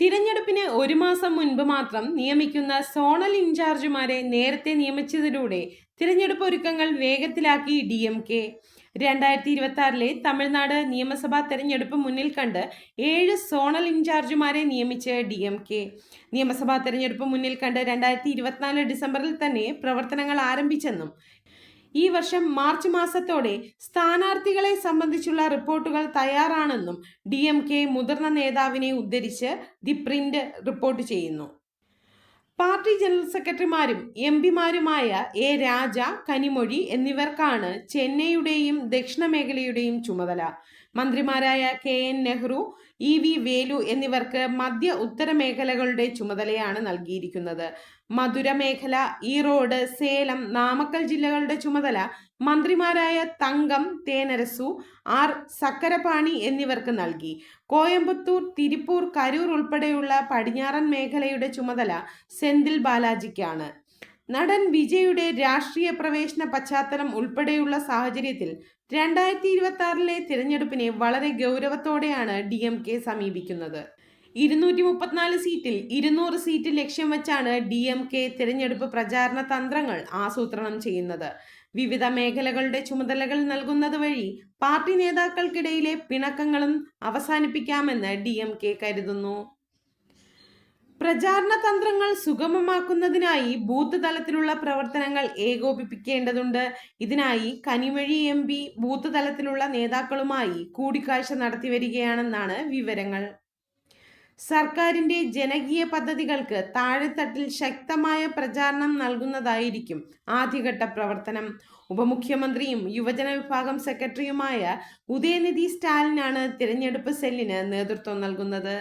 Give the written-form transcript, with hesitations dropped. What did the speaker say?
തിരഞ്ഞെടുപ്പിന് ഒരു മാസം മുൻപ് മാത്രം നിയമിക്കുന്ന സോണൽ ഇൻചാർജുമാരെ നേരത്തെ നിയമിച്ചതിലൂടെ തിരഞ്ഞെടുപ്പ് ഒരുക്കങ്ങൾ വേഗത്തിലാക്കി DMK. 2026 തമിഴ്നാട് നിയമസഭാ തെരഞ്ഞെടുപ്പ് മുന്നിൽ കണ്ട് 7 സോണൽ ഇൻചാർജുമാരെ നിയമിച്ച് DMK. നിയമസഭാ തെരഞ്ഞെടുപ്പ് മുന്നിൽ കണ്ട് 2024 ഡിസംബറിൽ തന്നെ പ്രവർത്തനങ്ങൾ ആരംഭിച്ചെന്നും ഈ വർഷം മാർച്ച് മാസത്തോടെ സ്ഥാനാർത്ഥികളെ സംബന്ധിച്ചുള്ള റിപ്പോർട്ടുകൾ തയ്യാറാണെന്നും DMK മുതിർന്ന നേതാവിനെ ഉദ്ധരിച്ച് ദി പ്രിന്റ് റിപ്പോർട്ട് ചെയ്യുന്നു. പാർട്ടി ജനറൽ സെക്രട്ടറിമാരും MPമാരുമായ A. രാജ, കനിമൊഴി എന്നിവർക്കാണ് ചെന്നൈയുടെയും ദക്ഷിണ മേഖലയുടെയും ചുമതല. മന്ത്രിമാരായ KN നെഹ്റു, EV വേലു എന്നിവർക്ക് മധ്യ ഉത്തര മേഖലകളുടെ ചുമതലയാണ് നൽകിയിരിക്കുന്നത്. മധുര മേഖല, ഈറോഡ്, സേലം, നാമക്കൽ ജില്ലകളുടെ ചുമതല മന്ത്രിമാരായ തങ്കം തേനരസു, R. സക്കരപാണി എന്നിവർക്ക് നൽകി. കോയമ്പത്തൂർ, തിരുപ്പൂർ, കരൂർ ഉൾപ്പെടെയുള്ള പടിഞ്ഞാറൻ മേഖലയുടെ ചുമതല സെന്തിൽ ബാലാജിക്കാണ്. നടൻ വിജയുടെ രാഷ്ട്രീയ പ്രവേശന പശ്ചാത്തലം ഉൾപ്പെടെയുള്ള സാഹചര്യത്തിൽ 2026 തിരഞ്ഞെടുപ്പിനെ വളരെ ഗൗരവത്തോടെയാണ് DMK സമീപിക്കുന്നത്. 234 സീറ്റിൽ 200 സീറ്റ് ലക്ഷ്യം വെച്ചാണ് DMK തിരഞ്ഞെടുപ്പ് പ്രചാരണ തന്ത്രങ്ങൾ ആസൂത്രണം ചെയ്യുന്നത്. വിവിധ മേഖലകളുടെ ചുമതലകൾ നൽകുന്നത് വഴി പാർട്ടി നേതാക്കൾക്കിടയിലെ പിണക്കങ്ങളും അവസാനിപ്പിക്കാമെന്ന് DMK കരുതുന്നു. പ്രചാരണ തന്ത്രങ്ങൾ സുഗമമാക്കുന്നതിനായി ബൂത്ത് തലത്തിലുള്ള പ്രവർത്തനങ്ങൾ ഏകോപിപ്പിക്കേണ്ടതുണ്ട്. ഇതിനായി കനിമൊഴി MP ബൂത്ത് തലത്തിലുള്ള നേതാക്കളുമായി കൂടിക്കാഴ്ച നടത്തിവരികയാണെന്നാണ് വിവരങ്ങൾ. സർക്കാരിന്റെ ജനകീയ പദ്ധതികൾക്ക് താഴെത്തട്ടിൽ ശക്തമായ പ്രചാരണം നൽകുന്നതായിരിക്കും ആദ്യഘട്ട പ്രവർത്തനം. ഉപമുഖ്യമന്ത്രിയും യുവജന വിഭാഗം സെക്രട്ടറിയുമായ ഉദയനിധി സ്റ്റാലിനാണ് തിരഞ്ഞെടുപ്പ് സെല്ലിന് നേതൃത്വം നൽകുന്നത്.